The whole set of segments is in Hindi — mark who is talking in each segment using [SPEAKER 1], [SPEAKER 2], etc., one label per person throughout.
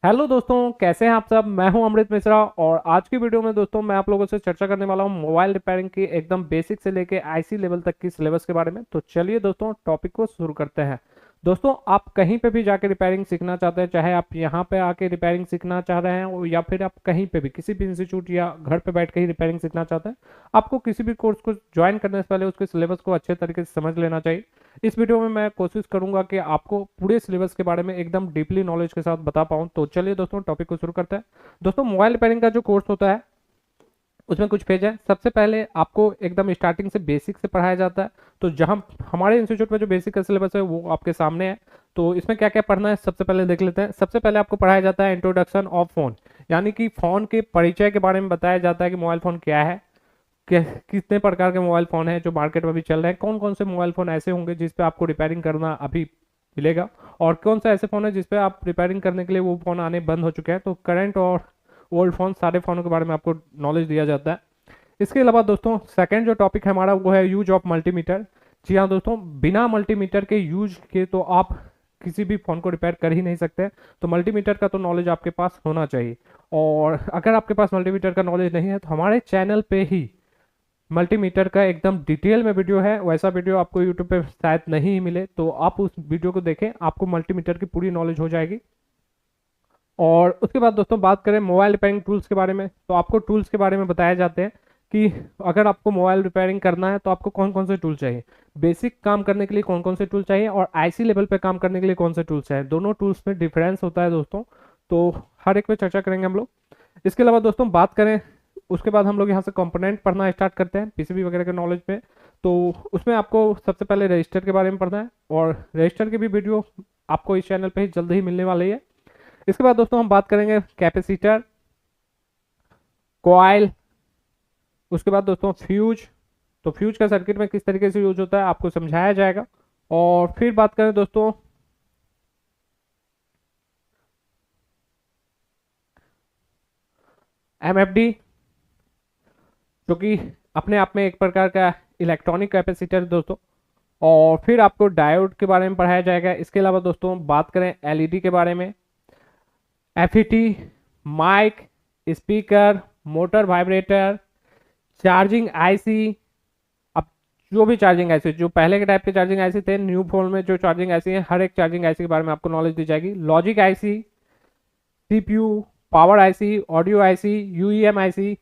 [SPEAKER 1] हेलो दोस्तों, कैसे हैं आप सब। मैं हूं अमृत मिश्रा और आज की वीडियो में दोस्तों मैं आप लोगों से चर्चा करने वाला हूं मोबाइल रिपेयरिंग की एकदम बेसिक से लेके आईसी लेवल तक की सिलेबस के बारे में। तो चलिए दोस्तों टॉपिक को शुरू करते हैं। दोस्तों आप कहीं पे भी जाके रिपेयरिंग सीखना चाहते हैं, चाहे आप यहां पे आके रिपेयरिंग सीखना चाह रहे हैं या फिर आप कहीं पे भी किसी भी इंस्टीट्यूट या घर पे बैठ के ही रिपेयरिंग सीखना चाहते हैं, आपको किसी भी कोर्स को ज्वाइन करने से पहले उसके सिलेबस को अच्छे तरीके से समझ लेना चाहिए। इस वीडियो में मैं कोशिश करूंगा कि आपको पूरे सिलेबस के बारे में एकदम डीपली नॉलेज के साथ बता पाऊं। तो चलिए दोस्तों टॉपिक को शुरू करते हैं। दोस्तों मोबाइल रिपेयरिंग का जो कोर्स होता है उसमें कुछ फेज है। सबसे पहले आपको एकदम स्टार्टिंग से बेसिक से पढ़ाया जाता है। तो जहां हमारे इंस्टीट्यूट में जो बेसिक का सिलेबस है वो आपके सामने है। तो इसमें क्या क्या पढ़ना है सबसे पहले देख लेते हैं। सबसे पहले आपको पढ़ाया जाता है इंट्रोडक्शन ऑफ फोन, यानी कि फोन के परिचय के बारे में बताया जाता है कि मोबाइल फोन क्या है, कितने प्रकार के मोबाइल फ़ोन हैं जो मार्केट में भी चल रहे हैं, कौन कौन से मोबाइल फ़ोन ऐसे होंगे जिस पे आपको रिपेयरिंग करना अभी मिलेगा, और कौन सा ऐसे फ़ोन है जिस पे आप रिपेयरिंग करने के लिए वो फ़ोन आने बंद हो चुके हैं। तो करंट और ओल्ड फ़ोन सारे फ़ोनों के बारे में आपको नॉलेज दिया जाता है। इसके अलावा दोस्तों सेकंड जो टॉपिक है हमारा वो है यूज ऑफ मल्टीमीटर। जी हाँ दोस्तों, बिना मल्टीमीटर के यूज के तो आप किसी भी फ़ोन को रिपेयर कर ही नहीं सकते। तो मल्टीमीटर का तो नॉलेज आपके पास होना चाहिए। और अगर आपके पास मल्टीमीटर का नॉलेज नहीं है तो हमारे चैनल पे ही मल्टीमीटर का एकदम डिटेल में वीडियो है। वैसा वीडियो आपको यूट्यूब पे शायद नहीं मिले, तो आप उस वीडियो को देखें, आपको मल्टीमीटर की पूरी नॉलेज हो जाएगी। और उसके बाद दोस्तों बात करें मोबाइल रिपेयरिंग टूल्स के बारे में, तो आपको टूल्स के बारे में बताए जाते हैं कि अगर आपको मोबाइल रिपेयरिंग करना है तो आपको कौन कौन से टूल चाहिए, बेसिक काम करने के लिए कौन कौन से टूल चाहिए और आईसी लेवल पे काम करने के लिए कौन से टूल्स चाहिए। दोनों टूल्स में डिफरेंस होता है दोस्तों, तो हर एक पे चर्चा करेंगे हम लोग। इसके अलावा दोस्तों बात करें, उसके बाद हम लोग यहाँ से कंपोनेंट पढ़ना स्टार्ट करते हैं पीसीबी वगैरह के नॉलेज पे। तो उसमें आपको सबसे पहले रजिस्टर के बारे में पढ़ना है और रजिस्टर की भी वीडियो आपको इस चैनल पे ही जल्द ही मिलने वाली है। इसके बाद दोस्तों हम बात करेंगे कैपेसिटर, कॉइल, उसके बाद दोस्तों फ्यूज। तो फ्यूज का सर्किट में किस तरीके से यूज होता है आपको समझाया जाएगा। और फिर बात करें दोस्तों एमएफडी, जो कि अपने आप में एक प्रकार का इलेक्ट्रॉनिक कैपेसिटर दोस्तों। और फिर आपको डायोड के बारे में पढ़ाया जाएगा। इसके अलावा दोस्तों बात करें एलईडी के बारे में, FET, mic, speaker, motor vibrator, charging IC. अब जो भी चार्जिंग आईसी, जो पहले के टाइप के चार्जिंग आईसी थे, न्यू फोन में जो चार्जिंग आईसी है, हर एक चार्जिंग आईसी के बारे में आपको नॉलेज दी जाएगी। Logic IC, CPU, power IC, audio IC, UEM IC.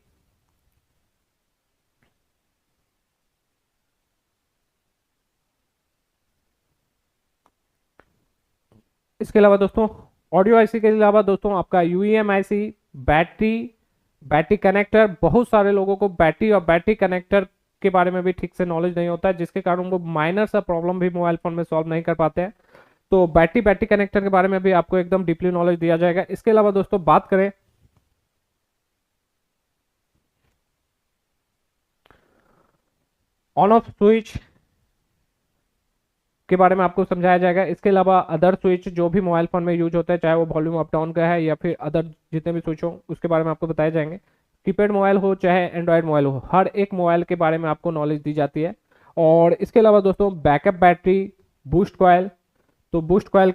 [SPEAKER 1] इसके अलावा दोस्तों ऑडियो आईसी के अलावा दोस्तों आपका UEM IC, battery, battery connector. बहुत सारे लोगों को बैटरी और बैटरी कनेक्टर के बारे में भी ठीक से नॉलेज नहीं होता है, जिसके कारण वो माइनर सा प्रॉब्लम भी मोबाइल फोन में सॉल्व नहीं कर पाते हैं। तो बैटरी बैटरी कनेक्टर के बारे में भी आपको एकदम डीपली नॉलेज दिया जाएगा। इसके अलावा दोस्तों बात करें ऑन ऑफ स्विच के बारे में आपको समझाया जाएगा। इसके अलावा अदर स्विच जो भी मोबाइल फोन में यूज होता है, चाहे वो वॉल्यूम अप डाउन का है या फिर अदर जितने भी स्विच हो, उसके बारे में आपको बताए जाएंगे। कीपैड मोबाइल हो चाहे एंड्रॉयड मोबाइल हो, हर एक मोबाइल के बारे में आपको नॉलेज दी जाती है। और इसके अलावा दोस्तों बैकअप बैटरी, बूस्ट कॉयल। तो बूस्ट कॉयल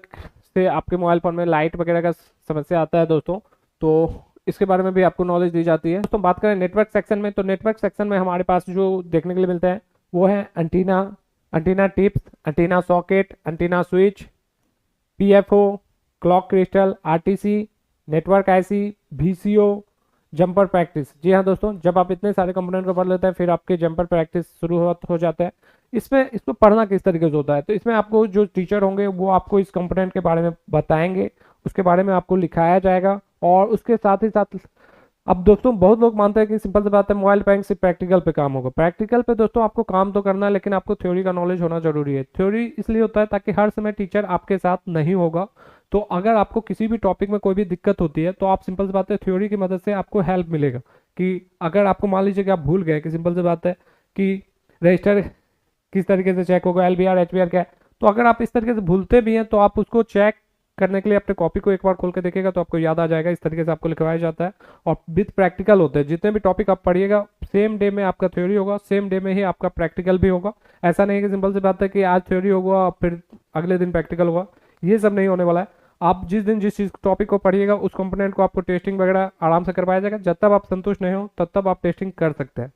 [SPEAKER 1] से आपके मोबाइल फोन में लाइट वगैरह का समस्या आता है दोस्तों, तो इसके बारे में भी आपको नॉलेज दी जाती है। दोस्तों बात करें नेटवर्क सेक्शन में, तो नेटवर्क सेक्शन में हमारे पास जो देखने के लिए मिलता है वो है antenna, antenna tips, antenna socket, antenna switch, PFO, clock crystal, RTC, network IC, VCO, jumper practice. जी हाँ दोस्तों, जब आप इतने सारे कंपोनेंट को पढ़ लेते हैं फिर आपके जंपर प्रैक्टिस शुरू हो जाता है। इसमें इसको पढ़ना किस तरीके से होता है, तो इसमें आपको जो टीचर होंगे वो आपको इस कंपोनेंट के बारे में बताएंगे, उसके बारे में आपको लिखाया जाएगा। और उसके साथ ही साथ अब दोस्तों बहुत लोग मानते हैं कि सिंपल सी बात है मोबाइल रिपेयरिंग सिर्फ प्रैक्टिकल पे काम होगा। प्रैक्टिकल पे दोस्तों आपको काम तो करना है, लेकिन आपको थ्योरी का नॉलेज होना जरूरी है। थ्योरी इसलिए होता है ताकि हर समय टीचर आपके साथ नहीं होगा। तो अगर आपको किसी भी टॉपिक में कोई भी दिक्कत होती है तो आप सिंपल सी बात है थ्योरी की मदद से आपको हेल्प मिलेगा। कि अगर आपको मान लीजिए कि आप भूल गए कि सिंपल सी बात है कि रजिस्टर किस तरीके से चेक होगा, एलबीआर एचबीआर क्या है, तो अगर आप इस तरीके से भूलते भी हैं तो आप उसको चेक करने के लिए अपने कॉपी को एक बार खोल के देखिएगा तो आपको याद आ जाएगा। इस तरीके से आपको लिखवाया जाता है। और विथ प्रैक्टिकल होते हैं, जितने भी टॉपिक आप पढ़िएगा सेम डे में आपका थ्योरी होगा, सेम डे में ही आपका प्रैक्टिकल भी होगा। ऐसा नहीं है कि सिंपल सी बात है कि आज थ्योरी होगा फिर अगले दिन प्रैक्टिकल होगा, ये सब नहीं होने वाला है। आप जिस दिन जिस चीज़ टॉपिक को पढ़िएगा उस कंपोनेंट को आपको टेस्टिंग वगैरह आराम से करवाया जाएगा। जब तक आप संतुष्ट नहीं हो तब तक आप टेस्टिंग कर सकते हैं।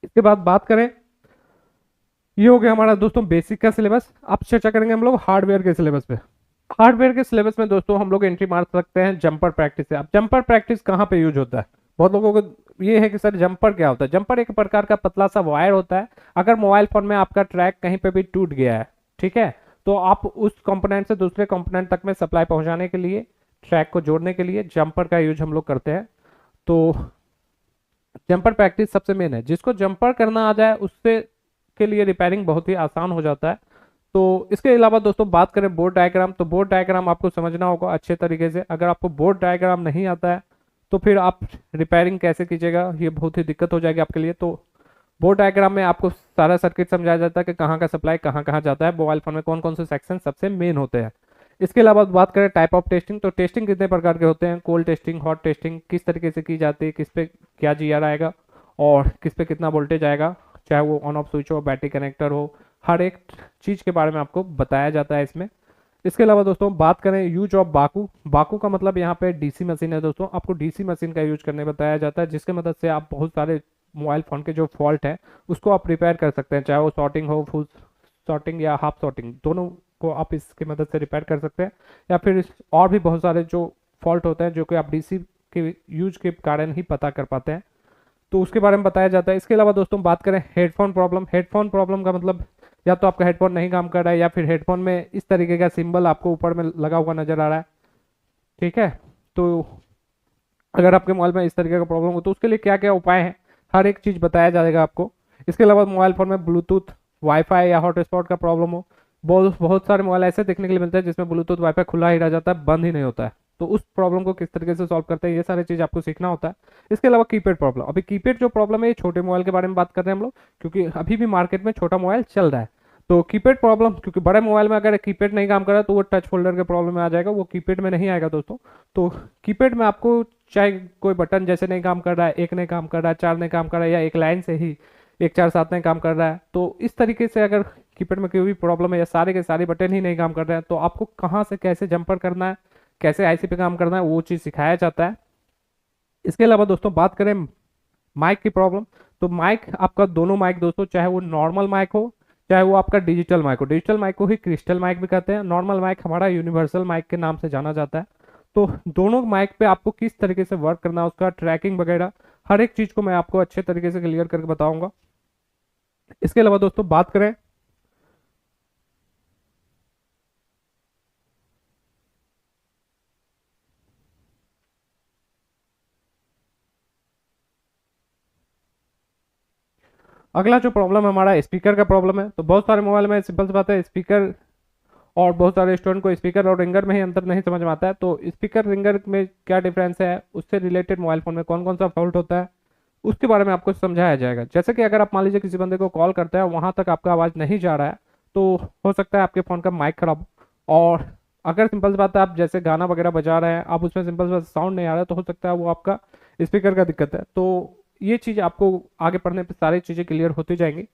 [SPEAKER 1] इसके बाद बात करें, ये हो गया हमारा दोस्तों बेसिक का सिलेबस। अब चर्चा करेंगे हम लोग हार्डवेयर के सिलेबस पे। हार्डवेयर के सिलेबस में दोस्तों हम लोग एंट्री मार सकते हैं जंपर प्रैक्टिस से। अब जंपर प्रैक्टिस कहाँ पे यूज होता है, बहुत लोगों को ये है कि सर जंपर क्या होता है। जंपर एक प्रकार का पतला सा वायर होता है। अगर मोबाइल फोन में आपका ट्रैक कहीं पे भी टूट गया है, ठीक है, तो आप उस कंपोनेंट से दूसरे कंपोनेंट तक में सप्लाई पहुंचाने के लिए, ट्रैक को जोड़ने के लिए जंपर का यूज हम लोग करते हैं। तो जंपर प्रैक्टिस सबसे मेन है। जिसको जंपर करना आ जाए उससे के लिए रिपेयरिंग बहुत ही आसान हो जाता है। तो इसके अलावा दोस्तों बात करें बोर्ड डायग्राम, तो बोर्ड डायग्राम आपको समझना होगा अच्छे तरीके से। अगर आपको बोर्ड डायग्राम नहीं आता है तो फिर आप रिपेयरिंग कैसे कीजिएगा, ये बहुत ही दिक्कत हो जाएगी आपके लिए। तो बोर्ड डायग्राम में आपको सारा सर्किट समझाया जाता है कि कहाँ का सप्लाई कहाँ कहाँ जाता है, मोबाइल फोन में कौन कौन से सेक्शन सबसे मेन होते हैं। इसके अलावा बात करें टाइप ऑफ टेस्टिंग, तो टेस्टिंग कितने प्रकार के होते हैं, कोल्ड टेस्टिंग, हॉट टेस्टिंग, किस तरीके से की जाती है, किस पे क्या जीआर आएगा और किस पे कितना वोल्टेज आएगा, चाहे वो ऑन ऑफ स्विच हो, बैटरी कनेक्टर हो, हर एक चीज़ के बारे में आपको बताया जाता है इसमें। इसके अलावा दोस्तों बात करें यूज ऑफ बाकू, बाकू का मतलब यहाँ पे डीसी मशीन है दोस्तों। आपको डीसी मशीन का यूज करने बताया जाता है, जिसके मदद से आप बहुत सारे मोबाइल फ़ोन के जो फॉल्ट है उसको आप रिपेयर कर सकते हैं, चाहे वो शॉर्टिंग हो, फुल शॉर्टिंग या हाफ शॉर्टिंग, दोनों को आप इसकी मदद से रिपेयर कर सकते हैं। या फिर और भी बहुत सारे जो फॉल्ट होते हैं जो कि आप डीसी के यूज के कारण ही पता कर पाते हैं, तो उसके बारे में बताया जाता है। इसके अलावा दोस्तों बात करें हेडफोन प्रॉब्लम, हेडफोन प्रॉब्लम का मतलब या तो आपका हेडफोन नहीं काम कर रहा है या फिर हेडफोन में इस तरीके का सिंबल आपको ऊपर में लगा हुआ नजर आ रहा है, ठीक है। तो अगर आपके मोबाइल में इस तरीके का प्रॉब्लम हो तो उसके लिए क्या क्या उपाय हैं, हर एक चीज़ बताया जाएगा आपको। इसके अलावा मोबाइल फोन में ब्लूटूथ, वाईफाई या हॉटस्पॉट का प्रॉब्लम हो, बहुत बहुत सारे मोबाइल ऐसे देखने के लिए मिलते हैं जिसमें ब्लूटूथ वाईफाई खुला ही रह जाता है, बंद ही नहीं होता है। तो उस प्रॉब्लम को किस तरीके से सॉल्व करते हैं, ये सारी चीज़ आपको सीखना होता है। इसके अलावा कीपैड प्रॉब्लम, अभी कीपैड जो प्रॉब्लम है ये छोटे मोबाइल के बारे में बात कर रहे हैं हम लोग, क्योंकि अभी भी मार्केट में छोटा मोबाइल चल रहा है। तो कीपैड प्रॉब्लम, क्योंकि बड़े मोबाइल में अगर कीपैड नहीं काम कर रहा तो वो टच फोल्डर के प्रॉब्लम में आ जाएगा, वो कीपैड में नहीं आएगा दोस्तों। तो कीपैड में आपको चाहे कोई बटन जैसे नहीं काम कर रहा है, एक नहीं काम कर रहा है, चार नहीं काम कर रहा है, या एक लाइन से ही 1 4 7 नहीं काम कर रहा है, तो इस तरीके से अगर कीपैड में कोई भी प्रॉब्लम है या सारे के सारे बटन ही नहीं काम कर रहे हैं तो आपको कहाँ से कैसे जंपर करना है, कैसे आईसी पे काम करना है, वो चीज़ सिखाया जाता है। इसके अलावा दोस्तों बात करें माइक की प्रॉब्लम, तो माइक आपका दोनों माइक दोस्तों, चाहे वो नॉर्मल माइक हो चाहे वो आपका डिजिटल माइक हो, डिजिटल माइक को ही क्रिस्टल माइक भी कहते हैं, नॉर्मल माइक हमारा यूनिवर्सल माइक के नाम से जाना जाता है। तो दोनों माइक पे आपको किस तरीके से वर्क करना है, उसका ट्रैकिंग वगैरह हर एक चीज़ को मैं आपको अच्छे तरीके से क्लियर करके बताऊंगा। इसके अलावा दोस्तों बात करें, अगला जो प्रॉब्लम है हमारा स्पीकर का प्रॉब्लम है। तो बहुत सारे मोबाइल में सिंपल सी बात है, स्पीकर और बहुत सारे स्टूडेंट को स्पीकर और रिंगर में ही अंतर नहीं समझ में आता है। तो स्पीकर रिंगर में क्या डिफरेंस है, उससे रिलेटेड मोबाइल फोन में कौन कौन सा फॉल्ट होता है, उसके बारे में आपको समझाया जाएगा। जैसे कि अगर आप मान लीजिए किसी बंदे को कॉल करते हैं वहां तक आपका आवाज़ नहीं जा रहा है, तो हो सकता है आपके फ़ोन का माइक खराब हो। और अगर सिंपल सी बात है आप जैसे गाना वगैरह बजा रहे हैं, आप उसमें सिंपल सी बात साउंड नहीं आ रहा है, तो हो सकता है वो आपका स्पीकर का दिक्कत है। तो ये चीज़ आपको आगे पढ़ने पर सारी चीज़ें क्लियर होती जाएंगी।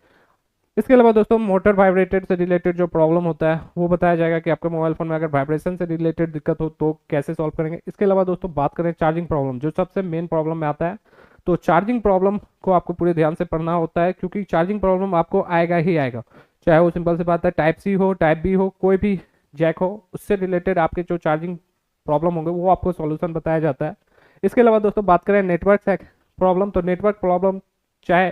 [SPEAKER 1] इसके अलावा दोस्तों मोटर वाइब्रेटेड से रिलेटेड जो प्रॉब्लम होता है वो बताया जाएगा कि आपके मोबाइल फोन में अगर वाइब्रेशन से रिलेटेड दिक्कत हो तो कैसे सॉल्व करेंगे। इसके अलावा दोस्तों बात करें चार्जिंग प्रॉब्लम, जो सबसे मेन प्रॉब्लम में आता है, तो चार्जिंग प्रॉब्लम को आपको पूरे ध्यान से पढ़ना होता है, क्योंकि चार्जिंग प्रॉब्लम आपको आएगा ही आएगा, चाहे वो सिंपल सी बात है टाइप सी हो, टाइप बी हो, कोई भी जैक हो, उससे रिलेटेड आपके जो चार्जिंग प्रॉब्लम होंगे वो आपको सॉल्यूशन बताया जाता है। इसके अलावा दोस्तों बात करें नेटवर्क प्रॉब्लम, तो नेटवर्क प्रॉब्लम चाहे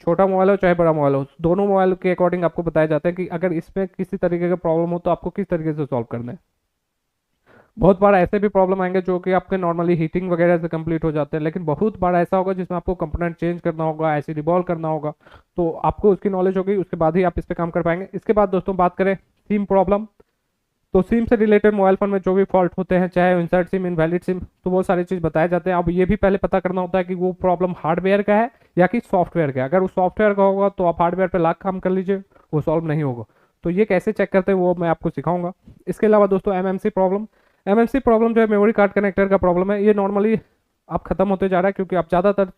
[SPEAKER 1] छोटा मोबाइल हो चाहे बड़ा मोबाइल हो, दोनों मोबाइल के अकॉर्डिंग आपको बताया जाता है कि अगर इसमें किसी तरीके का प्रॉब्लम हो तो आपको किस तरीके से सॉल्व करना है। बहुत बार ऐसे भी प्रॉब्लम आएंगे जो कि आपके नॉर्मली हीटिंग वगैरह से कंप्लीट हो जाते हैं, लेकिन बहुत बार ऐसा होगा जिसमें आपको कंपोनेंट चेंज करना होगा, ऐसे रिवॉल्व करना होगा, तो आपको उसकी नॉलेज होगी, उसके बाद ही आप इस पर काम कर पाएंगे। इसके बाद दोस्तों बात करें सिम प्रॉब्लम, तो सिम से रिलेटेड मोबाइल फोन में जो भी फॉल्ट होते हैं, चाहे इंसर्ट सिम, इनवैलिड सिम, तो वो सारी चीज़ बताए जाते हैं। अब ये भी पहले पता करना होता है कि वो प्रॉब्लम हार्डवेयर का है या कि सॉफ्टवेयर का है। अगर वो सॉफ्टवेयर का होगा तो आप हार्डवेयर पे लाख काम कर लीजिए, वो सॉल्व नहीं होगा। तो ये कैसे चेक करते हैं वो मैं आपको सिखाऊंगा। इसके अलावा दोस्तों एमएमसी प्रॉब्लम, एमएमसी प्रॉब्लम जो है मेमोरी कार्ड कनेक्टर का प्रॉब्लम है, ये नॉर्मली अब खत्म होते जा रहा है, क्योंकि अब ज़्यादातर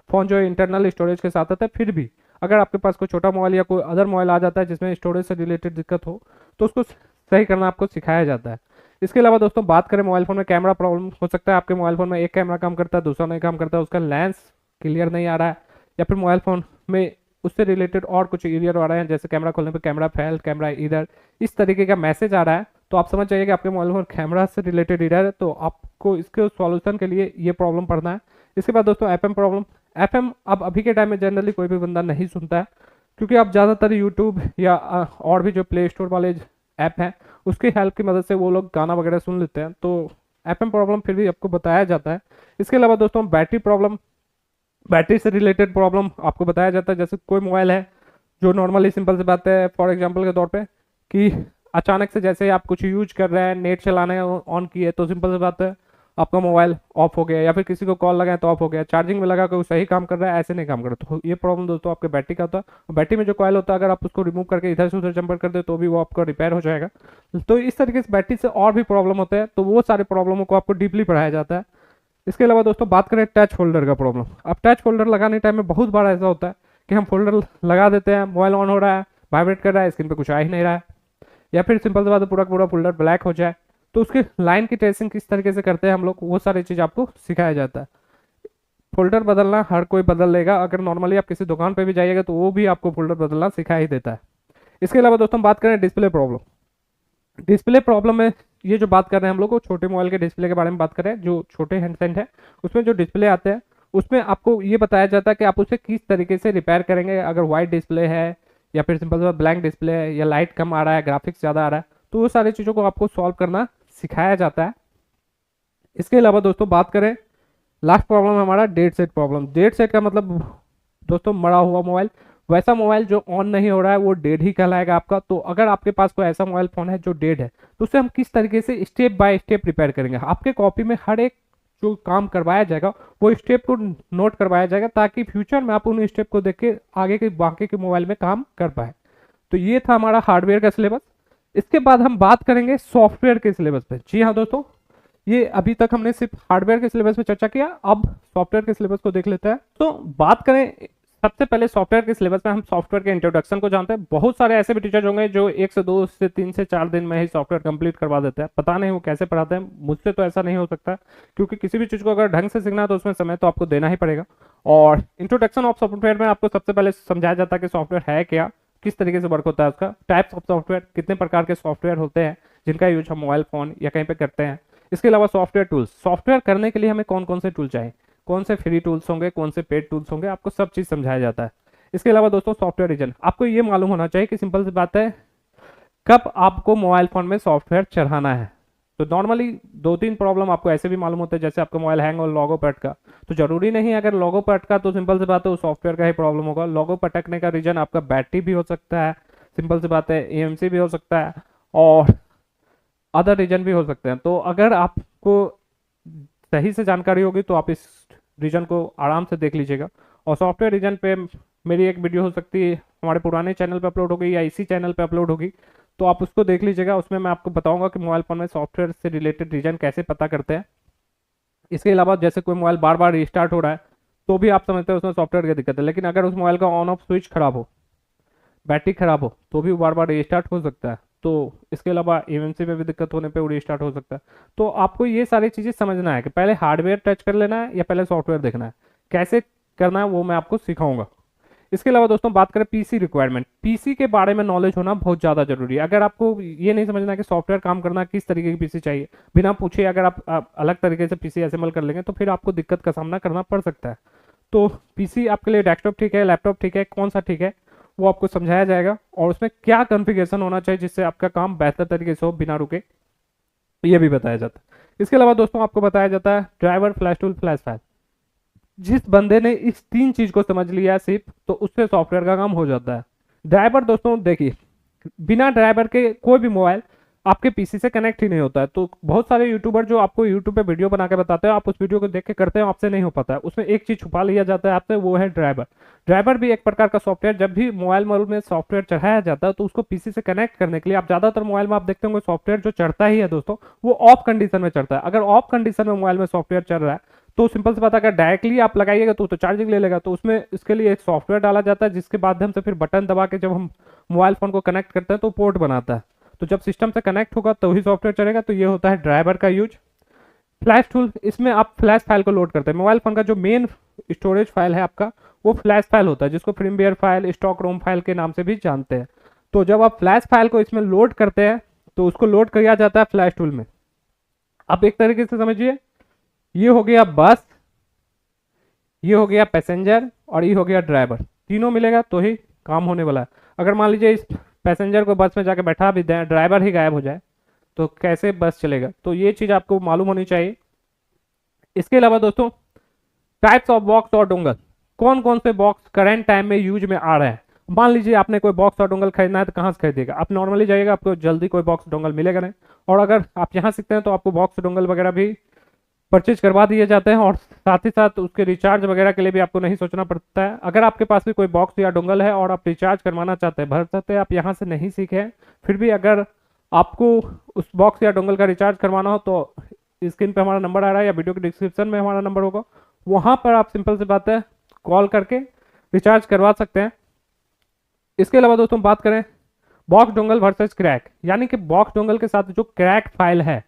[SPEAKER 1] फ़ोन जो है इंटरनल स्टोरेज के साथ आता है। फिर भी अगर आपके पास कोई छोटा मोबाइल या कोई अदर मोबाइल आ जाता है जिसमें स्टोरेज से रिलेटेड दिक्कत हो, तो उसको सही करना आपको सिखाया जाता है। इसके अलावा दोस्तों बात करें मोबाइल फ़ोन में कैमरा प्रॉब्लम हो सकता है, आपके मोबाइल फ़ोन में एक कैमरा काम करता है, दूसरा नहीं काम करता है, उसका लेंस क्लियर नहीं आ रहा है, या फिर मोबाइल फ़ोन में उससे रिलेटेड और कुछ एरियर आ रहे हैं, जैसे कैमरा खोलने पे कैमरा फेल, कैमरा इधर, इस तरीके का मैसेज आ रहा है, तो आप समझ जाइए कि आपके मोबाइल फोन कैमरा से रिलेटेड इधर है, तो आपको इसके सॉल्यूशन के लिए ये प्रॉब्लम पड़ना है। इसके बाद दोस्तों एफएम प्रॉब्लम। एफएम अब अभी के टाइम में जनरली कोई भी बंदा नहीं सुनता है, क्योंकि आप ज़्यादातर यूट्यूब या और भी जो प्ले स्टोर वाले ऐप हैं उसकी हेल्प की मदद से वो लोग गाना वगैरह सुन लेते हैं, तो एफएम प्रॉब्लम फिर भी आपको बताया जाता है। इसके अलावा दोस्तों बैटरी प्रॉब्लम, बैटरी से रिलेटेड प्रॉब्लम आपको बताया जाता है। जैसे कोई मोबाइल है जो नॉर्मली सिंपल सी बात है, फॉर एग्जांपल के तौर पे कि अचानक से जैसे आप कुछ यूज कर रहे हैं, नेट चलाने ऑन किए, तो सिंपल सी बात है आपका मोबाइल ऑफ हो गया, या फिर किसी को कॉल लगाए तो ऑफ हो गया, चार्जिंग में लगा कर वो सही काम कर रहा है, ऐसे नहीं काम कर रहा, तो ये प्रॉब्लम दोस्तों आपके बैटरी का होता है। बैटरी में जो कॉइल होता है अगर आप उसको रिमूव करके इधर से उधर जंपर कर दे तो भी वो आपका रिपेयर हो जाएगा। तो इस तरीके से बैटरी से और भी प्रॉब्लम होते हैं, तो वो सारे प्रॉब्लमों को आपको डीपली पढ़ाया जाता है। इसके अलावा दोस्तों बात करें टच होल्डर का प्रॉब्लम। अब टच होल्डर लगाने टाइम में बहुत बार ऐसा होता है कि हम फोल्डर लगा देते हैं, मोबाइल ऑन हो रहा है, वाइब्रेट कर रहा है, स्क्रीन पे कुछ आ ही नहीं रहा है, या फिर सिंपल सी बात है पूरा पूरा फोल्डर ब्लैक हो जाए, तो उसके लाइन की ट्रेसिंग किस तरीके से करते हैं हम लोग, वो सारी चीज़ आपको सिखाया जाता है। फोल्डर बदलना हर कोई बदल लेगा, अगर नॉर्मली आप किसी दुकान पे भी जाइएगा तो वो भी आपको फोल्डर बदलना सिखा ही देता है। इसके अलावा दोस्तों बात करें डिस्प्ले प्रॉब्लम। डिस्प्ले प्रॉब्लम में ये जो बात कर रहे हैं हम लोग वो छोटे मोबाइल के डिस्प्ले के बारे में बात कर रहे हैं। जो छोटे हैंडसेट है उसमें जो डिस्प्ले आते हैं उसमें आपको ये बताया जाता है कि आप उसे किस तरीके से रिपेयर करेंगे। अगर वाइट डिस्प्ले है या फिर सिंपल ब्लैंक डिस्प्ले है या लाइट कम आ रहा है, ग्राफिक्स ज़्यादा आ रहा है, तो वो सारी चीज़ों को आपको सॉल्व करना सिखाया जाता है। इसके अलावा दोस्तों बात करें, लास्ट प्रॉब्लम है हमारा dead set problem. Dead set का मतलब दोस्तों मरा हुआ मोबाइल, वैसा मोबाइल जो ऑन नहीं हो रहा है वो डेड ही कहलाएगा आपका। तो अगर आपके पास कोई ऐसा मोबाइल फोन है जो डेड है तो उसे हम किस तरीके से स्टेप बाय स्टेप रिपेयर करेंगे। आपके कॉपी में हर एक जो काम करवाया जाएगा वो स्टेप को नोट करवाया जाएगा, ताकि फ्यूचर में आप उन स्टेप को देख के आगे के बाकी के मोबाइल में काम कर पाए। तो ये था हमारा हार्डवेयर का सिलेबस। इसके बाद हम बात करेंगे सॉफ्टवेयर के सिलेबस पे। जी हाँ दोस्तों, ये अभी तक हमने सिर्फ हार्डवेयर के सिलेबस पे चर्चा किया, अब सॉफ्टवेयर के सिलेबस को देख लेते हैं। तो बात करें सबसे पहले सॉफ्टवेयर के सिलेबस में, हम सॉफ्टवेयर के इंट्रोडक्शन को जानते हैं। बहुत सारे ऐसे भी टीचर होंगे जो 1 से 2 से 3 से 4 दिन में ही सॉफ्टवेयर कंप्लीट करवा देते हैं, पता नहीं वो कैसे पढ़ाते हैं, मुझसे तो ऐसा नहीं हो सकता, क्योंकि किसी भी चीज़ को अगर ढंग से सीखना है तो उसमें समय तो आपको देना ही पड़ेगा। और इंट्रोडक्शन ऑफ सॉफ्टवेयर में आपको सबसे पहले समझाया जाता है कि सॉफ्टवेयर है क्या, किस तरीके से वर्क होता है उसका, टाइप्स ऑफ सॉफ्टवेयर, कितने प्रकार के सॉफ्टवेयर होते हैं जिनका यूज हम मोबाइल फोन या कहीं पे करते हैं। इसके अलावा सॉफ्टवेयर टूल्स, सॉफ्टवेयर करने के लिए हमें कौन कौन से टूल चाहिए, कौन से फ्री टूल्स होंगे, कौन से पेड टूल्स होंगे, आपको सब चीज़ समझाया जाता है। इसके अलावा दोस्तों सॉफ्टवेयर रीजन, आपको ये मालूम होना चाहिए कि सिंपल सी बात है कब आपको मोबाइल फोन में सॉफ्टवेयर चढ़ाना है। तो नॉर्मली 2-3 प्रॉब्लम आपको ऐसे भी मालूम होते हैं, जैसे आपका मोबाइल हैंग और लोगो पे अटका, तो जरूरी नहीं है अगर लोगो पे अटका तो सिंपल सी बात है वो सॉफ्टवेयर का ही प्रॉब्लम होगा। लोगो पे अटकने का रीजन आपका बैटरी भी हो सकता है, सिंपल सी बात है एएमसी भी हो सकता है, और अदर रीजन भी हो सकते हैं। तो अगर आपको सही से जानकारी होगी तो आप इस रीजन को आराम से देख लीजिएगा। और सॉफ्टवेयर रीजन पे मेरी एक वीडियो हो सकती है, हमारे पुराने चैनल पे अपलोड होगी या इसी चैनल पे अपलोड होगी, तो आप उसको देख लीजिएगा। उसमें मैं आपको बताऊंगा कि मोबाइल फोन में सॉफ्टवेयर से रिलेटेड रीजन कैसे पता करते हैं। इसके अलावा जैसे कोई मोबाइल बार बार रिस्टार्ट हो रहा है तो भी आप समझते हैं उसमें सॉफ्टवेयर की दिक्कत है, लेकिन अगर उस मोबाइल का ऑन ऑफ स्विच खराब हो, बैटरी खराब हो, तो भी बार बार रीस्टार्ट हो सकता है। तो इसके अलावा एमएनसी में भी दिक्कत होने पे वो रीस्टार्ट हो सकता है। तो आपको ये सारी चीज़ें समझना है कि पहले हार्डवेयर टच कर लेना है या पहले सॉफ्टवेयर देखना है, कैसे करना है वो मैं आपको सिखाऊंगा। इसके अलावा दोस्तों बात करें पीसी रिक्वायरमेंट, पीसी के बारे में नॉलेज होना बहुत ज़्यादा जरूरी है। अगर आपको ये नहीं समझना कि सॉफ्टवेयर काम करना किस तरीके की पीसी चाहिए, बिना पूछे अगर आप अलग तरीके से पीसी असेंबल कर लेंगे तो फिर आपको दिक्कत का सामना करना पड़ सकता है। तो पीसी आपके लिए डेस्कटॉप ठीक है, लैपटॉप ठीक है, कौन सा ठीक है वो आपको समझाया जाएगा, और उसमें क्या कॉन्फ़िगरेशन होना चाहिए जिससे आपका काम बेहतर तरीके से हो बिना रुके, ये भी बताया जाता है। इसके अलावा दोस्तों आपको बताया जाता है driver, flash tool, flash file. जिस बंदे ने इस 3 चीज को समझ लिया सिर्फ, तो उससे सॉफ्टवेयर का काम हो जाता है। ड्राइवर दोस्तों देखिए, बिना ड्राइवर के कोई भी मोबाइल आपके पीसी से कनेक्ट ही नहीं होता है। तो बहुत सारे यूट्यूबर जो आपको यूट्यूब पे वीडियो बना के बताते हैं, आप उस वीडियो को देख के करते हैं, आपसे नहीं हो पाता है। उसमें एक चीज छुपा लिया जाता है आपसे, वो है ड्राइवर। ड्राइवर भी एक प्रकार का सॉफ्टवेयर, जब भी मोबाइल मॉडल में सॉफ्टवेयर चढ़ाया जाता है तो उसको पीसी से कनेक्ट करने के लिए आप ज्यादातर मोबाइल में आप देखते होंगे सॉफ्टवेयर जो चढ़ता ही है दोस्तों वो ऑफ कंडीशन में चढ़ता है। अगर ऑफ कंडीशन में मोबाइल में सॉफ्टवेयर चल रहा है तो सिंपल सी बात है, अगर डायरेक्टली आप लगाइएगा तो चार्जिंग ले लेगा। तो उसमें इसके लिए एक सॉफ्टवेयर डाला जाता है जिसके माध्यम से फिर बटन दबा के जब हम मोबाइल फोन को कनेक्ट करते हैं तो पोर्ट बनाता है। तो जब सिस्टम से कनेक्ट होगा तो ही सॉफ्टवेयर चलेगा। तो ये होता है ड्राइवर का यूज। फ्लैश टूल, इसमें आप फ्लैश फाइल को लोड करते हैं। मोबाइल फोन का जो मेन स्टोरेज फाइल है आपका, वो फ्लैश फाइल होता है, जिसको फ्रीमवेयर फाइल, स्टॉक रोम फाइल के नाम से भी जानते हैं। तो जब आप फ्लैश फाइल को इसमें लोड करते हैं तो उसको लोड किया जाता है फ्लैश टूल में। आप एक तरीके से समझिए, ये हो गया बस, ये हो गया पैसेंजर, और ये हो गया ड्राइवर। तीनों मिलेगा तो ही काम होने वाला है। अगर मान लीजिए इस पैसेंजर को बस में जाके बैठा भी दें, ड्राइवर ही गायब हो जाए, तो कैसे बस चलेगा? तो ये चीज आपको मालूम होनी चाहिए। इसके अलावा दोस्तों, टाइप्स ऑफ बॉक्स और डोंगल, कौन कौन से बॉक्स करंट टाइम में यूज में आ रहे हैं। मान लीजिए आपने कोई बॉक्स और डोंगल खरीदना है, तो कहाँ से खरीदेगा? आप नॉर्मली जाइएगा, आपको जल्दी कोई बॉक्स डोंगल मिलेगा नहीं। और अगर आप यहाँ सीखते हैं तो आपको बॉक्स डोंगल वगैरह भी परचेज करवा दिए जाते हैं, और साथ ही साथ उसके रिचार्ज वगैरह के लिए भी आपको नहीं सोचना पड़ता है। अगर आपके पास भी कोई बॉक्स या डोंगल है और आप रिचार्ज करवाना चाहते हैं, भर सकते हैं, आप यहाँ से नहीं सीखे हैं, फिर भी अगर आपको उस बॉक्स या डोंगल का रिचार्ज करवाना हो तो स्क्रीन पे हमारा नंबर आ रहा है या वीडियो के डिस्क्रिप्शन में हमारा नंबर होगा, वहां पर आप सिंपल सी बात है कॉल करके रिचार्ज करवा सकते हैं। इसके अलावा दोस्तों बात करें बॉक्स डोंगल वर्सेस क्रैक, यानी कि बॉक्स डोंगल के साथ जो क्रैक फाइल है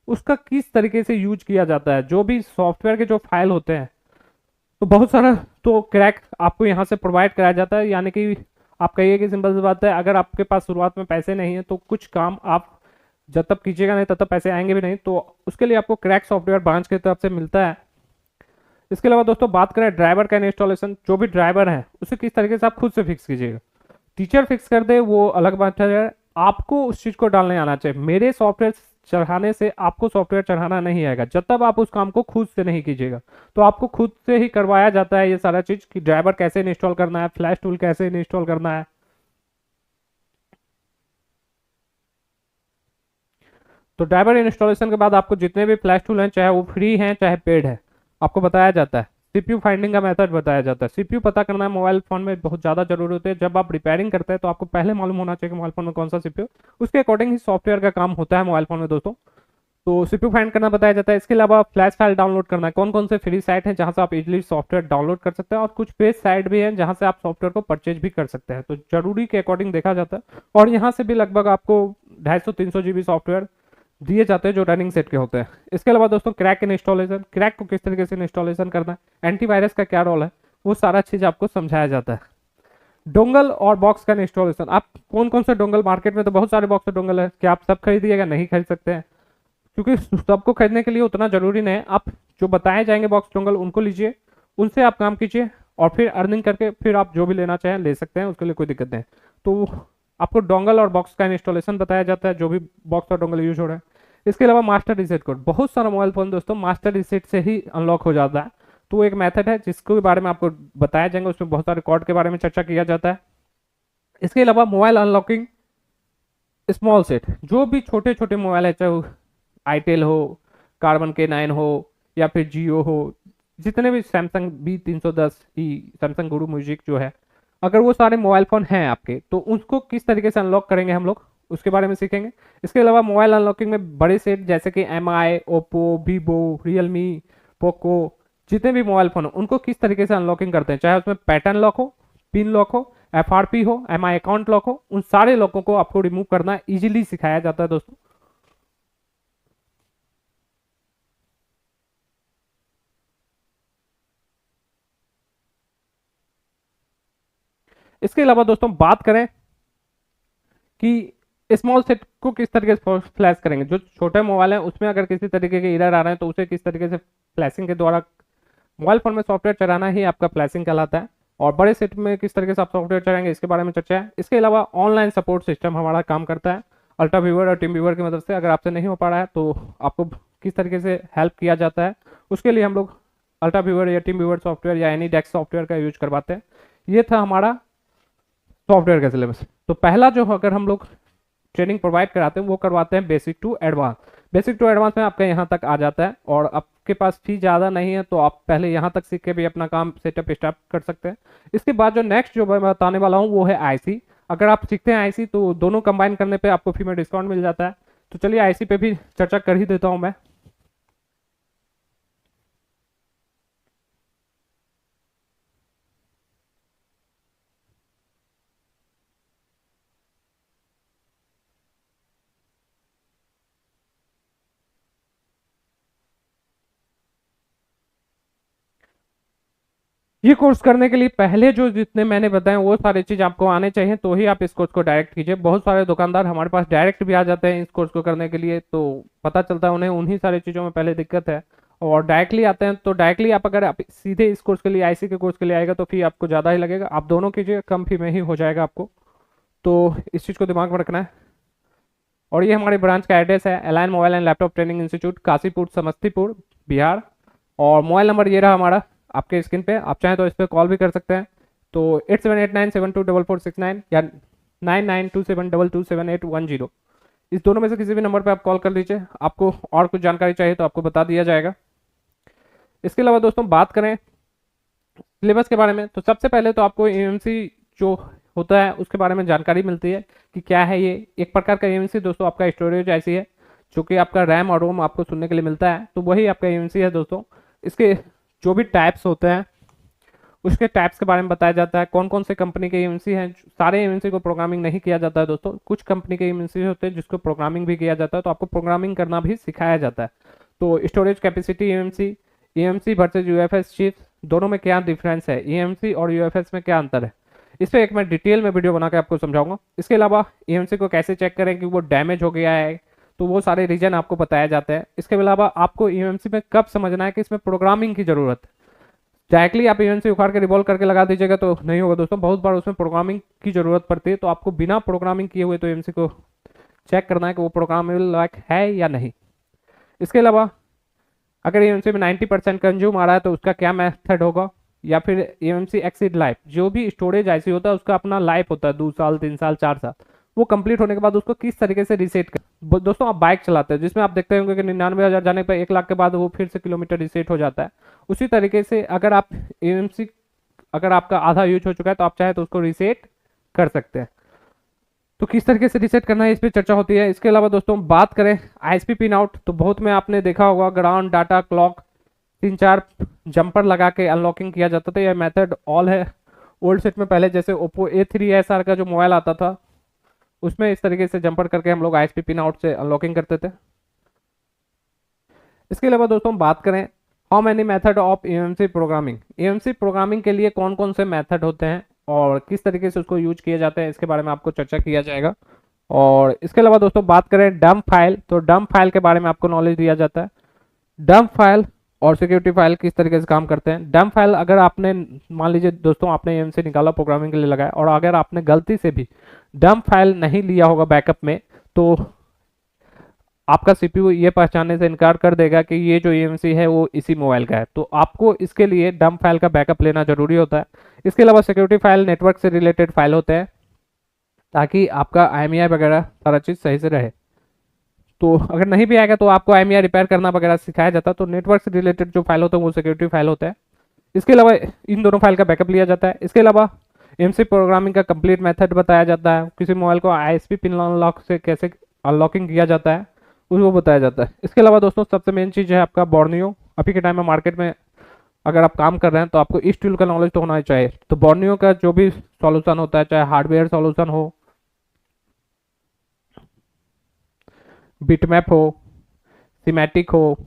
[SPEAKER 1] उसका किस तरीके से यूज किया जाता है। जो भी सॉफ्टवेयर के जो फाइल होते हैं, तो बहुत सारा तो क्रैक आपको यहाँ से प्रोवाइड कराया जाता है। यानी कि आप कहिए कि सिंपल सी बात है, अगर आपके पास शुरुआत में पैसे नहीं है तो कुछ काम आप जब तक कीजिएगा नहीं तब तक पैसे आएंगे भी नहीं, तो उसके लिए आपको क्रैक सॉफ्टवेयर ब्रांच की तरफ से मिलता है। इसके अलावा दोस्तों बात करें ड्राइवर का इंस्टॉलेशन, जो भी ड्राइवर है उसे किस तरीके से आप खुद से फिक्स कीजिएगा। टीचर फिक्स कर दे वो अलग बात है, आपको उस चीज को डालने आना चाहिए। मेरे सॉफ्टवेयर चढ़ाने से आपको सॉफ्टवेयर चढ़ाना नहीं आएगा जब तक आप उस काम को खुद से नहीं कीजिएगा। तो आपको खुद से ही करवाया जाता है ये सारा चीज, कि ड्राइवर कैसे इंस्टॉल करना है, फ्लैश टूल कैसे इंस्टॉल करना है। तो ड्राइवर इंस्टॉलेशन के बाद आपको जितने भी फ्लैश टूल हैं, चाहे वो फ्री हैं चाहे पेड है, आपको बताया जाता है। सीपीयू फाइंडिंग का मेथड बताया जाता है। सीपीयू पता करना है मोबाइल फोन में बहुत ज़्यादा जरूरी होती है। जब आप रिपेयरिंग करते हैं तो आपको पहले मालूम होना चाहिए कि मोबाइल फोन में कौन सा सीपीयू, उसके अकॉर्डिंग ही सॉफ्टवेयर का काम होता है मोबाइल फोन में दोस्तों। तो सीपीयू फाइंड करना बताया जाता है। इसके अलावा फ्लैश फाइल डाउनलोड करना है। कौन कौन से फ्री साइट हैं जहां से आप इजीली सॉफ्टवेयर डाउनलोड कर सकते हैं, और कुछ पेड साइट भी हैं जहां से आप सॉफ्टवेयर को परचेज भी कर सकते हैं। तो जरूरी के अकॉर्डिंग देखा जाता है, और यहाँ से भी लगभग आपको 250-300 GB सॉफ्टवेयर दिए जाते हैं जो रनिंग सेट के होते हैं। इसके अलावा दोस्तों क्रैक इंस्टॉलेशन, क्रैक को किस तरीके से इंस्टॉलेशन करना है, एंटीवायरस का क्या रोल है, वो सारा चीज आपको समझाया जाता है। डोंगल और बॉक्स का इंस्टॉलेशन, आप कौन कौन से डोंगल, मार्केट में तो बहुत सारे बॉक्स और डोंगल है, क्या आप सब खरीदिएगा? नहीं खरीद सकते हैं, क्योंकि सबको खरीदने के लिए उतना जरूरी नहीं है। आप जो बताए जाएंगे बॉक्स डोंगल उनको लीजिए, उनसे आप काम कीजिए, और फिर अर्निंग करके फिर आप जो भी लेना चाहें ले सकते हैं, उसके लिए कोई दिक्कत नहीं। तो आपको डोंगल और बॉक्स का इंस्टॉलेशन बताया जाता है, जो भी बॉक्स और डोंगल यूज हो रहा है। इसके अलावा मास्टर रीसेट कोड, बहुत सारा मोबाइल फोन दोस्तों मास्टर रीसेट से ही अनलॉक हो जाता है। तो एक मेथड है जिसके बारे में आपको बताया जाएंगे, उसमें बहुत सारे कोड के बारे में चर्चा किया जाता है। इसके अलावा मोबाइल अनलॉकिंग स्मॉल सेट, जो भी छोटे छोटे मोबाइल है, चाहे आईटेल हो, कार्बन K9 हो, या फिर जियो हो, जितने भी सैमसंग B310E, सैमसंग गुरु म्यूजिक जो है, अगर वो सारे मोबाइल फोन हैं आपके, तो उसको किस तरीके से अनलॉक करेंगे हम लोग, उसके बारे में सीखेंगे। इसके अलावा मोबाइल अनलॉकिंग में बड़े सेट जैसे कि MI, Oppo, Vivo, Realme, Poco, जितने भी मोबाइल फोन हो उनको किस तरीके से अनलॉकिंग करते हैं, चाहे उसमें पैटर्न लॉक हो, पिन लॉक हो, FRP हो, MI अकाउंट लॉक हो, उन सारे लॉकों को आपको रिमूव करना इजीली सिखाया जाता है दोस्तों। इसके अलावा दोस्तों बात करें कि स्मॉल सेट को किस तरीके से फ्लैश करेंगे। जो छोटे मोबाइल है उसमें अगर किसी तरीके के एरर आ रहे हैं तो उसे किस तरीके से फ्लैशिंग के द्वारा, मोबाइल फोन में सॉफ्टवेयर चलाना ही आपका फ्लैशिंग कहलाता है। और बड़े सेट में किस तरीके से आप सॉफ्टवेयर चलाएंगे इसके बारे में चर्चा है। इसके अलावा ऑनलाइन सपोर्ट सिस्टम हमारा काम करता है अल्ट्रा व्यूवर और टीम व्यूवर की मदद से। अगर आपसे नहीं हो पा रहा है तो आपको किस तरीके से हेल्प किया जाता है, उसके लिए हम लोग अल्ट्रा व्यूवर या टीम व्यूवर सॉफ्टवेयर या एनी डेस्क सॉफ्टवेयर का यूज करवाते हैं। ये था हमारा सॉफ्टवेयर का सिलेबस। तो पहला जो अगर हम लोग ट्रेनिंग प्रोवाइड कराते हैं वो करवाते हैं basic to advance. Basic to advance में आपका यहाँ तक आ जाता है, और आपके पास फी ज़्यादा नहीं है तो आप पहले यहाँ तक सीख के भी अपना काम सेटअप स्टार्ट कर सकते हैं। इसके बाद जो नेक्स्ट जो मैं बताने वाला हूँ वो है आईसी। अगर आप सीखते हैं आईसी तो दोनों कंबाइन करने पे आपको फी में डिस्काउंट मिल जाता है। तो चलिए आईसी पे भी चर्चा कर ही देता हूँ मैं। ये कोर्स करने के लिए पहले जो जितने मैंने बताए वो सारी चीज़ आपको आने चाहिए, तो ही आप इस कोर्स को डायरेक्ट कीजिए। बहुत सारे दुकानदार हमारे पास डायरेक्ट भी आ जाते हैं इस कोर्स को करने के लिए, तो पता चलता है उन्हें उन्हीं सारी चीज़ों में पहले दिक्कत है। और डायरेक्टली आते हैं तो डायरेक्टली आप अगर आप सीधे इस कोर्स के लिए आईसी के कोर्स के लिए आएगा तो फी आपको ज़्यादा ही लगेगा। आप दोनों कीजिए, कम फी में ही हो जाएगा आपको। तो इस चीज़ को दिमाग में रखना है। और ये हमारे ब्रांच का एड्रेस है, Alayan mobile and laptop training institute, Kashipur, Samastipur, Bihar. और मोबाइल नंबर ये रहा हमारा आपके स्क्रीन पे, आप चाहें तो इस पर कॉल भी कर सकते हैं। तो 8789724469 या 9927227810, इस दोनों में से किसी भी नंबर पे आप कॉल कर लीजिए। आपको और कुछ जानकारी चाहिए तो आपको बता दिया जाएगा। इसके अलावा दोस्तों बात करें सिलेबस के बारे में, तो सबसे पहले तो आपको एएमसी जो होता है उसके बारे में जानकारी मिलती है कि क्या है ये। एक प्रकार का एएमसी दोस्तों आपका स्टोरेज ऐसी है जो कि आपका रैम और रोम आपको सुनने के लिए मिलता है, तो वही आपका एएमसी है दोस्तों। इसके जो भी टाइप्स होते हैं उसके टाइप्स के बारे में बताया जाता है, कौन कौन से कंपनी के एएमसी हैं। सारे एएमसी को प्रोग्रामिंग नहीं किया जाता है दोस्तों, कुछ कंपनी के एएमसी होते हैं जिसको प्रोग्रामिंग भी किया जाता है, तो आपको प्रोग्रामिंग करना भी सिखाया जाता है। तो storage capacity AMC, AMC versus UFS chips, दोनों में क्या डिफरेंस है, एएमसी और यूएफएस में क्या अंतर है, इस पर एक मैं डिटेल में वीडियो बना के आपको समझाऊंगा। इसके अलावा एएमसी को कैसे चेक करें कि वो डैमेज हो गया है, तो वो सारे रीजन आपको बताया जाते हैं। इसके अलावा आपको एएमसी में कब समझना है कि इसमें प्रोग्रामिंग की जरूरत है। डायरेक्टली आप एएमसी उखाड़ के रिवॉल्व करके लगा दीजिएगा तो नहीं होगा दोस्तों, बहुत बार उसमें प्रोग्रामिंग की जरूरत पड़ती है, तो आपको बिना प्रोग्रामिंग किए हुए तो एएमसी को चेक करना है कि वो प्रोग्रामेबल लायक है या नहीं। इसके अलावा अगर एएमसी में 90% कंज्यूम आ रहा है तो उसका क्या मेथड होगा, या फिर एएमसी एक्सीड लाइफ, जो भी स्टोरेज आईसी होता है उसका अपना लाइफ होता है 2 साल 3 साल 4 साल, वो कंप्लीट होने के बाद उसको किस तरीके से रीसेट कर। दोस्तों आप बाइक चलाते हैं जिसमें आप देखते होंगे कि 99,000 जाने पर 1 लाख के बाद वो फिर से किलोमीटर रीसेट हो जाता है। उसी तरीके से अगर आप एएमसी अगर आपका आधा यूज हो चुका है तो आप चाहे तो उसको रीसेट कर सकते हैं। तो किस तरीके से रीसेट करना है इस पर चर्चा होती है। इसके अलावा दोस्तों बात करें आईएसपी पिन आउट, तो बहुत में आपने देखा होगा ग्राउंड डाटा क्लॉक 3-4 जंपर लगा के अनलॉकिंग किया जाता था। यह मेथड ऑल है ओल्ड सेट में, पहले जैसे ओप्पो A3SR का जो मोबाइल आता था उसमें इस तरीके से जंपर करके हम लोग आईएसपी पिन आउट से अनलॉकिंग करते थे। इसके अलावा दोस्तों बात करें how many method of AMC programming, AMC programming के लिए कौन कौन से मेथड होते हैं और किस तरीके से उसको यूज किए जाते हैं, इसके बारे में आपको चर्चा किया जाएगा। और इसके अलावा दोस्तों बात करें डंप फाइल, तो डंप फाइल के बारे में आपको नॉलेज दिया जाता है। डंप फाइल और सिक्योरिटी फाइल किस तरीके से काम करते हैं। डंप फाइल अगर आपने मान लीजिए दोस्तों आपने एएमसी निकाला प्रोग्रामिंग के लिए लगाया और अगर आपने गलती से भी डंप फाइल नहीं लिया होगा बैकअप में, तो आपका सीपीयू ये पहचानने से इनकार कर देगा कि ये जो एएमसी है वो इसी मोबाइल का है, तो आपको इसके लिए डंप फाइल का बैकअप लेना जरूरी होता है। इसके अलावा सिक्योरिटी फाइल नेटवर्क से रिलेटेड फाइल होते हैं ताकि आपका आईएमईआई वगैरह सारा चीज़ सही से रहे। तो अगर नहीं भी आएगा तो आपको आईएमईआई रिपेयर करना वगैरह सिखाया जाता है। तो नेटवर्क से रिलेटेड जो फाइल होता है वो सिक्योरिटी फाइल होता है। इसके अलावा इन दोनों फाइल का बैकअप लिया जाता है। इसके अलावा एएमसी प्रोग्रामिंग का कंप्लीट मेथड बताया जाता है, किसी मोबाइल को आईएसपी पिन अनलॉक से कैसे अनलॉकिंग किया जाता है उसको बताया जाता है। इसके अलावा दोस्तों सबसे मेन चीज़ है आपका बोर्नियो। अभी के टाइम में मार्केट में अगर आप काम कर रहे हैं तो आपको इस टूल का नॉलेज तो होना ही चाहिए। तो बोर्नियो का जो भी सॉल्यूशन होता है, चाहे हार्डवेयर सॉल्यूशन हो, बिटमैप हो, सिमेटिक हो,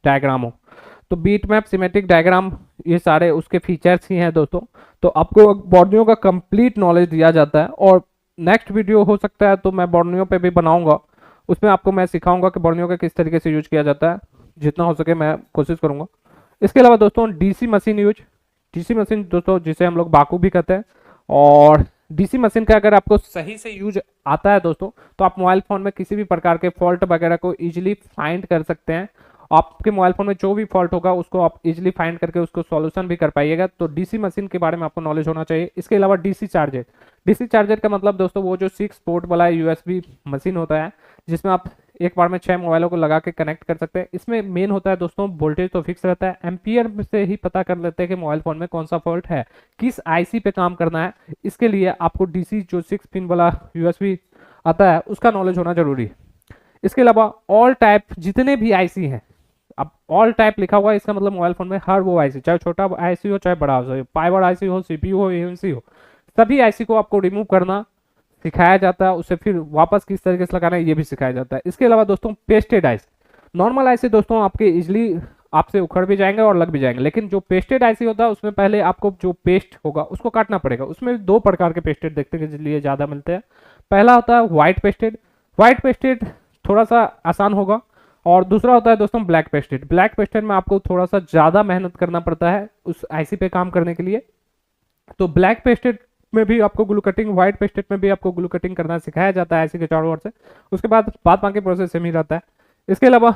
[SPEAKER 1] डायग्राम हो, तो बीटमैप सिमेट्रिक डायग्राम ये सारे उसके फीचर्स ही हैं दोस्तों। तो आपको बोर्नियो का कंप्लीट नॉलेज दिया जाता है और नेक्स्ट वीडियो हो सकता है तो मैं बोर्नियो पे भी बनाऊंगा, उसमें आपको मैं सिखाऊंगा कि बोर्नियो का किस तरीके से यूज किया जाता है, जितना हो सके मैं कोशिश करूंगा। इसके अलावा दोस्तों DC machine use, DC machine दोस्तों जिसे हम लोग बाकू भी कहते हैं, और डीसी मशीन का अगर आपको सही से यूज आता है दोस्तों तो आप मोबाइल फोन में किसी भी प्रकार के फॉल्ट वगैरह को इजीली फाइंड कर सकते हैं। आपके मोबाइल फोन में जो भी फॉल्ट होगा उसको आप इजीली फाइंड करके उसको सॉल्यूशन भी कर पाइएगा। तो डीसी मशीन के बारे में आपको नॉलेज होना चाहिए। इसके अलावा डीसी चार्जर, डीसी चार्जर का मतलब दोस्तों वो जो 6 पोर्ट वाला यूएसबी मशीन होता है जिसमें आप एक बार में 6 मोबाइलों को लगा के कनेक्ट कर सकते हैं। इसमें मेन होता है दोस्तों वोल्टेज तो फिक्स रहता है, एम्पियर से ही पता कर लेते हैं कि मोबाइल फोन में कौन सा फॉल्ट है, किस आईसी पे काम करना है। इसके लिए आपको डीसी जो 6 पिन वाला यूएसबी आता है उसका नॉलेज होना जरूरी है। इसके अलावा ऑल टाइप जितने भी आईसी हैं, अब ऑल टाइप लिखा हुआ है इसका मतलब मोबाइल फोन में हर वो आईसी, चाहे छोटा आईसी हो चाहे बड़ा हो, पावर आईसी हो, सीपीयू हो, एएमसी हो, सभी आईसी को आपको रिमूव करना सिखाया जाता है। उसे फिर वापस किस तरीके से लगाना है ये भी सिखाया जाता है। इसके अलावा दोस्तों पेस्टेड आईसी, नॉर्मल आईसी दोस्तों आपके इजिली आपसे उखड़ भी जाएंगे और लग भी जाएंगे। लेकिन जो पेस्टेड आईसी होता है उसमें पहले आपको जो पेस्ट होगा उसको काटना पड़ेगा। उसमें भी दो प्रकार के पेस्टेड देखते हैं लिए ज़्यादा मिलते हैं। पहला होता है वाइट पेस्टेड। वाइट पेस्टेड थोड़ा सा आसान होगा। और दूसरा होता है दोस्तों ब्लैक पेस्टेड। ब्लैक पेस्टेड में आपको थोड़ा सा ज़्यादा मेहनत करना पड़ता है उस आईसी पे काम करने के लिए। तो ब्लैक पेस्टेड में भी आपको ग्लू कटिंग, व्हाइट पेस्टेड में भी आपको ग्लू कटिंग करना सिखाया जाता है आईसी के चारों ओर से। उसके बाद बाकी प्रोसेस सेम ही रहता है। इसके अलावा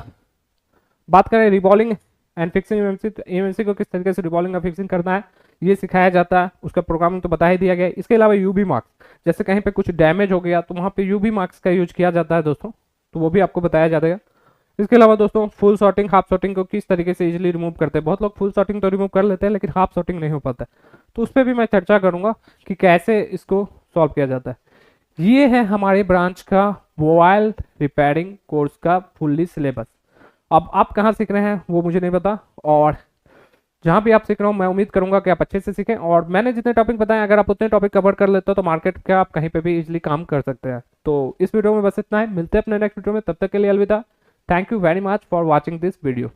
[SPEAKER 1] बात करें रिबॉलिंग एंड फिक्सिंग ईएमसी, तो ईएमसी को किस तरीके से रिबॉलिंग और फिक्सिंग करना है ये सिखाया जाता है। उसका प्रोग्रामिंग तो बता ही दिया गया है। इसके अलावा यूवी मार्क्स, जैसे कहीं पे कुछ डैमेज हो गया तो वहाँ पे यूवी मार्क्स का यूज किया जाता है दोस्तों, तो वो भी आपको बताया जाएगा। इसके अलावा दोस्तों फुल शॉटिंग, हाफ शॉटिंग को किस तरीके से इजीली रिमूव करते हैं। बहुत लोग फुल शॉटिंग तो रिमूव कर लेते हैं लेकिन हाफ शॉटिंग नहीं हो पाता है, तो उस पर भी मैं चर्चा करूंगा कि कैसे इसको सॉल्व किया जाता है। ये है हमारे ब्रांच का मोबाइल रिपेयरिंग कोर्स का फुल्ली सिलेबस। अब आप कहाँ सीख रहे हैं वो मुझे नहीं पता, और जहाँ भी आप सीख रहे हो मैं उम्मीद करूंगा कि आप अच्छे से सीखें। और मैंने जितने टॉपिक बताए अगर आप उतने टॉपिक कवर कर लेते हो तो मार्केट के आप कहीं पे भी इजीली काम कर सकते हैं। तो इस वीडियो में बस इतना है, मिलते हैं अपने नेक्स्ट वीडियो में, तब तक के लिए अलविदा। Thank you very much for watching this video.